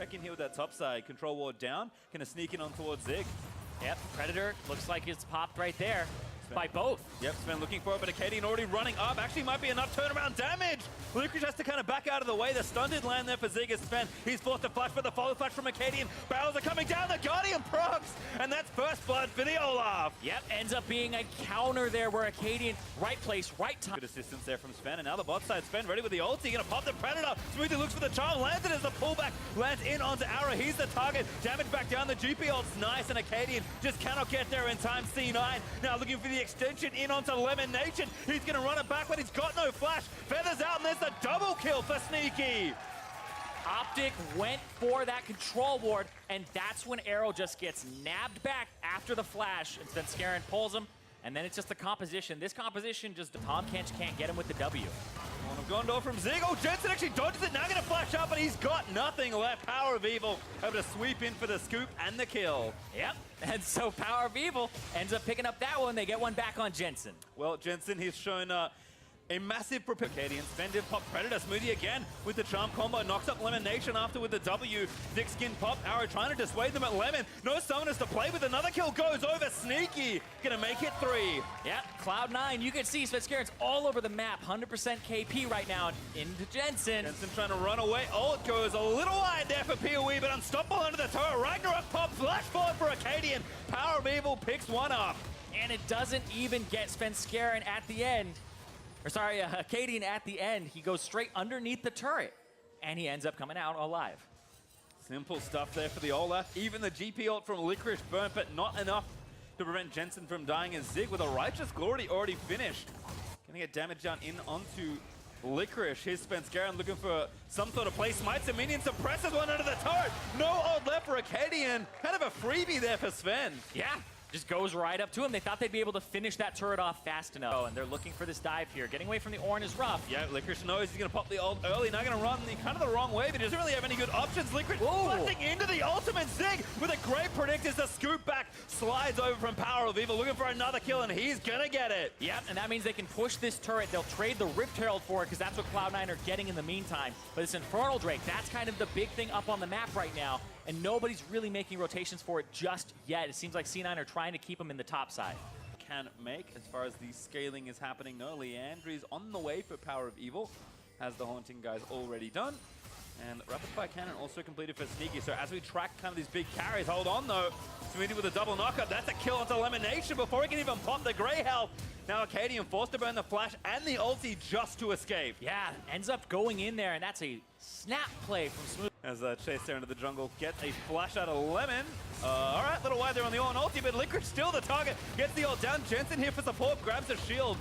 check in here with that top side. Control ward down. Gonna sneak in on towards Zig. Yep, Predator looks like it's popped right there. By both. Yep, Sven looking for it, but Acadian already running up. Actually might be enough turnaround damage. Licorice has to kind of back out of the way. The stun did land there for Zig as Sven. He's forced to flash, but the follow flash from Acadian. Barrels are coming down, the Guardian procs! And that's first blood for the Olaf. Yep, ends up being a counter there where Acadian, right place, right time. Good assistance there from Sven, and now the bot side, Sven ready with the ulti, gonna pop the Predator. Smoothie looks for the charm, lands it as the pullback, lands in onto Arrow. He's the target. Damage back down, the GP ult's nice, and Acadian just cannot get there in time. C9 now looking for the extension in onto Lemon Nation. He's gonna run it back, but he's got no flash. Feathers out, and there's the double kill for Sneaky. Optic went for that control ward, and that's when Arrow just gets nabbed back after the flash. And then Scarin pulls him, and then it's just the composition. This composition, just Tom Kench can't get him with the W. Gondor from Zig. Oh, Jensen actually dodges it. Now gonna flash up, but he's got nothing left. Power of Evil able to sweep in for the scoop and the kill. Yep, and so Power of Evil ends up picking up that one. They get one back on Jensen. Well, Jensen, he's shown a massive Acadian. Sven did pop Predator. Smoothie again with the charm combo. Knocks up Lemon Nation after with the W. Thick skin pop. Arrow trying to dissuade them at Lemon. No summoners to play with. Another kill goes over. Sneaky gonna make it 3. Yeah, Cloud9, you can see Svenskaren's all over the map. 100% KP right now into Jensen. Jensen trying to run away. Ult goes a little wide there for PoE, but unstoppable under the turret. Ragnarok pop. Flash forward for Acadian. Power of Evil picks one up. And it doesn't even get Svenskaren at the end. Or sorry, Acadian at the end. He goes straight underneath the turret, and he ends up coming out alive. Simple stuff there for the Olaf. Even the GP ult from Licorice burnt, but not enough to prevent Jensen from dying as Zig with a Righteous Glory already finished. Gonna get damage down in onto Licorice. Here's Svenskaren looking for some sort of play. Smites a minion, suppresses one under the turret. No ult left for Acadian. Kind of a freebie there for Sven. Yeah. Just goes right up to him. They thought they'd be able to finish that turret off fast enough. Oh, and they're looking for this dive here. Getting away from the Ornn is rough. Yeah, Licorice knows he's going to pop the ult early. Now going to run kind of the wrong way, but he doesn't really have any good options. Licorice blasting into the ultimate Zig with a great predict as the scoop back slides over from Power of Evil, looking for another kill, and he's going to get it. Yep, and that means they can push this turret. They'll trade the Rift Herald for it because that's what Cloud9 are getting in the meantime. But this Infernal Drake, that's kind of the big thing up on the map right now, and nobody's really making rotations for it just yet. It seems like C9 are trying to keep him in the top side. Can make as far as the scaling is happening. No, Leandri's on the way for Power of Evil, has the Haunting guys already done. And Rapid Fire Cannon also completed for Sneaky. So as we track kind of these big carries, hold on though. Smoothie with a double knockup. That's a kill onto Elimination before he can even pop the Grey Health. Now Acadian forced to burn the flash and the ulti just to escape. Yeah, ends up going in there, and that's a snap play from Smoothie. As Chase there into the jungle gets a flash out of Lemon. All right, a little wide there on the Ornn ulti, but Licorice still the target. Gets the ult down. Jensen here for support, grabs a shield.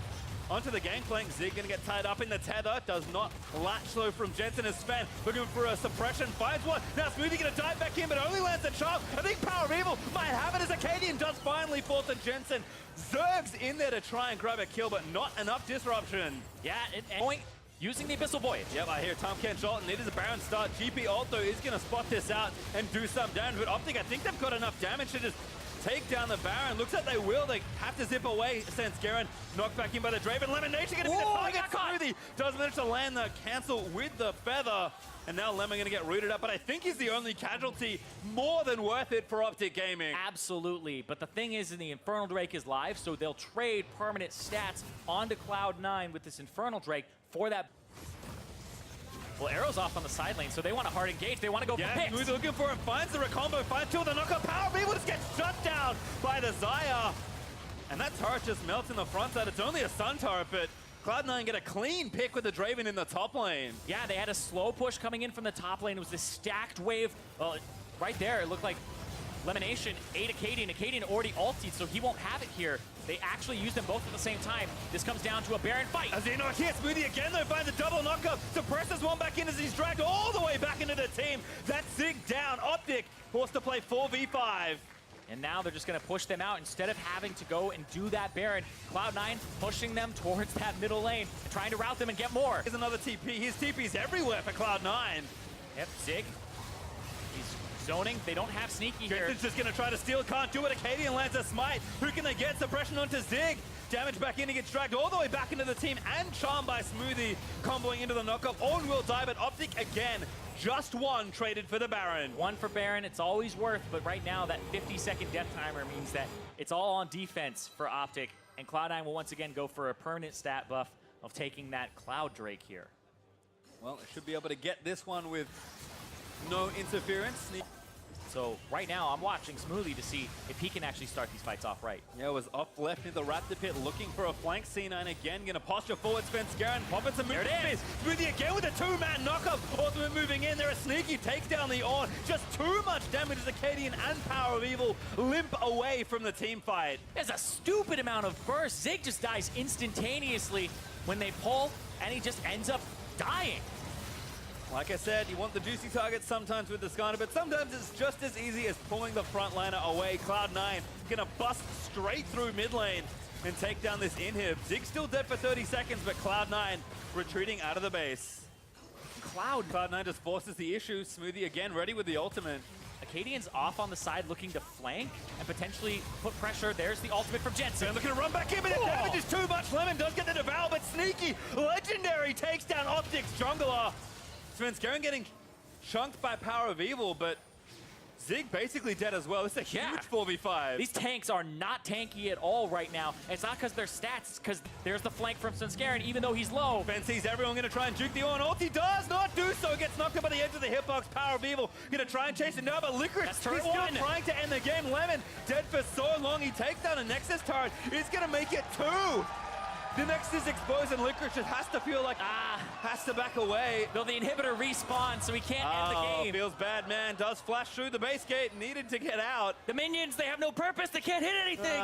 Onto the gangplank. Zig gonna get tied up in the tether. Does not latch though from Jensen as Sven. Looking for a suppression. Finds one. Now Smoothie gonna dive back in, but only lands the charm. I think Power of Evil might have it as Acadian does finally fall to Jensen. Zerg's in there to try and grab a kill, but not enough disruption. Yeah, point using the Abyssal Voyage. Yep, I hear Tom Kench ult, and it is a Baron start. GP ult though is gonna spot this out and do some damage, but Optic, I think they've got enough damage to just take down the Baron. Looks like they will. They have to zip away. Svenskaren knocked back in by the Draven. Lemon Nation gonna be the target. Smoothie does manage to land the cancel with the feather. And now Lemon gonna get rooted up, but I think he's the only casualty. More than worth it for Optic Gaming. Absolutely, but the thing is, the Infernal Drake is live, so they'll trade permanent stats onto Cloud9 with this Infernal Drake for that. Well, Arrow's off on the side lane, so they want to hard engage. They want to go for picks. Smoothie looking for him, finds the recombo, finds two of the knockup. Power of Evil just gets shut down by the Xayah. And that turret just melts in the front side. It's only a stun turret, but Cloud9 get a clean pick with the Draven in the top lane. Yeah, they had a slow push coming in from the top lane. It was this stacked wave. Right there, it looked like Elimination ate Acadian. Acadian already ulted, so he won't have it here. They actually used them both at the same time. This comes down to a Baron fight. As they know here, Smoothie again though finds a double knockup. Suppresses one back in as he's dragged all the way back into the team. That's Zig down. Optic forced to play 4v5. And now they're just going to push them out instead of having to go and do that Baron. Cloud9 pushing them towards that middle lane and trying to route them and get more. Here's another TP. His TP's everywhere for Cloud9. Yep, Zig. He's zoning. They don't have Sneaky here. Jensen's just going to try to steal. Can't do it. Acadian lands a smite. Who can they get? Suppression onto Zig. Damage back in. He gets dragged all the way back into the team and charmed by Smoothie. Comboing into the knockup. Ornn will die, but Optic again just one traded for the Baron. One for Baron, it's always worth, but right now that 50-second death timer means that it's all on defense for Optic, and Cloud9 will once again go for a permanent stat buff of taking that Cloud Drake here. Well, they should be able to get this one with no interference. So right now, I'm watching Smoothie to see if he can actually start these fights off right. Yeah, it was off left in the Raptor pit, looking for a flank. C9 again, gonna posture forward, Svenskeren, pop it some movement. There it is. Smoothie again with a two-man knockup. Ultimate moving in there, a sneaky takes down the Ornn. Just too much damage as Acadian and Power of Evil limp away from the team fight. There's a stupid amount of burst. Zig just dies instantaneously when they pull, and he just ends up dying. Like I said, you want the juicy targets sometimes with the Skarner, but sometimes it's just as easy as pulling the frontliner away. Cloud9 gonna bust straight through mid lane and take down this inhib. Zig's still dead for 30 seconds, but Cloud9 retreating out of the base. Cloud9 just forces the issue. Smoothie again ready with the ultimate. Acadian's off on the side looking to flank and potentially put pressure. There's the ultimate from Jensen. They're looking to run back in, but the damage is too much. Lemon does get the devour, but sneaky, legendary takes down Optic's jungler. Svenskeren getting chunked by Power of Evil, but Zig basically dead as well. It's a huge 4v5. These tanks are not tanky at all right now. It's not because they're stats, it's because there's the flank from Svenskeren, even though he's low. Ben sees everyone gonna try and juke the Ornn. Ulti does not do so. Gets knocked up by the edge of the hitbox. Power of Evil gonna try and chase it now, but Licorice, he's still trying to end the game. Lemon dead for so long. He takes down a Nexus turret. He's gonna make it 2. The Nexus is exposed and Licorice just has to feel like, has to back away. Though the inhibitor respawns, so he can't end the game. Feels bad, man. Does flash through the base gate, needed to get out. The minions, they have no purpose. They can't hit anything.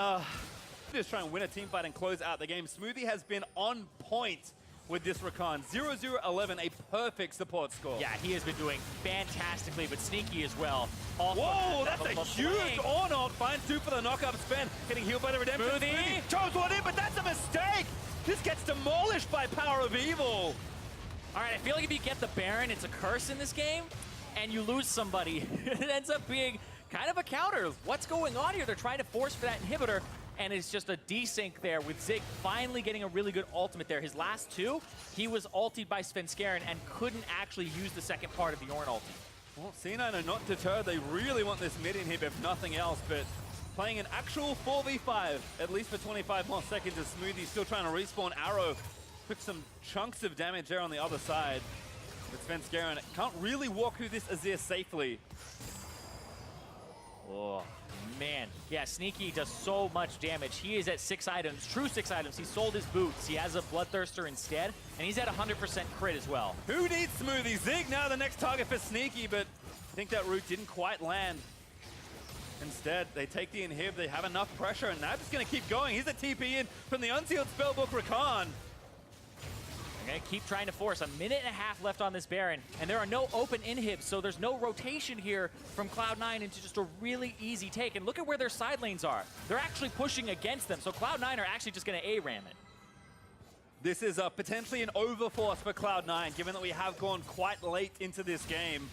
Just try and win a team fight and close out the game. Smoothie has been on point with this Rakan. 0-0-11, a perfect support score. Yeah, he has been doing fantastically, but sneaky as well. Also whoa, that's a huge Ornn ult. Finds 2 for the knockup spin. Getting healed by the redemption. Smoothie chose one in, but that's a mistake. This gets demolished by Power of Evil. All right, I feel like if you get the Baron, it's a curse in this game, and you lose somebody. It ends up being kind of a counter. What's going on here? They're trying to force for that inhibitor, and it's just a desync there with Zig finally getting a really good ultimate there. His last 2, he was ultied by Svenskeren and couldn't actually use the second part of the Ornn ulti. Well, C9 are not deterred. They really want this mid inhib if nothing else, but playing an actual 4v5, at least for 25 more seconds, as Smoothie still trying to respawn. Arrow took some chunks of damage there on the other side. But Svenskeren can't really walk through this Azir safely. Oh, man. Yeah, Sneaky does so much damage. He is at 6 items, true 6 items. He sold his boots. He has a Bloodthirster instead, and he's at 100% crit as well. Who needs Smoothie? Zig now the next target for Sneaky, but I think that route didn't quite land. Instead, they take the inhib, they have enough pressure, and now just gonna keep going. He's a TP in from the unsealed spellbook Rakan. Okay, keep trying to force. 1.5 minutes left on this Baron, and there are no open inhibs, so there's no rotation here from Cloud9 into just a really easy take. And look at where their side lanes are. They're actually pushing against them, so Cloud9 are actually just gonna A-ram it. This is potentially an overforce for Cloud9, given that we have gone quite late into this game.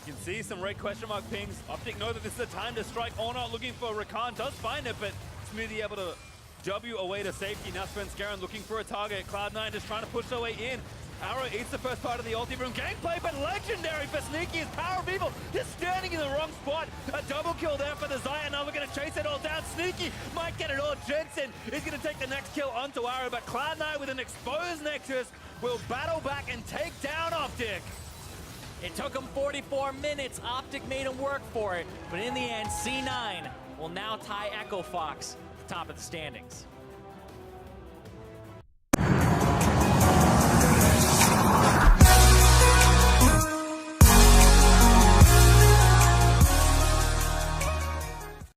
You can see some red question mark pings. Optic know that this is a time to strike. Ornn looking for Rakan, does find it, but Smoothie able to W away to safety. Now Svenskeren looking for a target. Cloud9 just trying to push their way in. Arrow eats the first part of the ulti room. Gameplay, but legendary for Sneaky is Power of Evil just standing in the wrong spot. A double kill there for the Xayah. Now we're going to chase it all down. Sneaky might get it all. Jensen is going to take the next kill onto Arrow, but Cloud9 with an exposed Nexus will battle back and take down Optic. It took him 44 minutes. Optic made him work for it. But in the end, C9 will now tie Echo Fox at the top of the standings.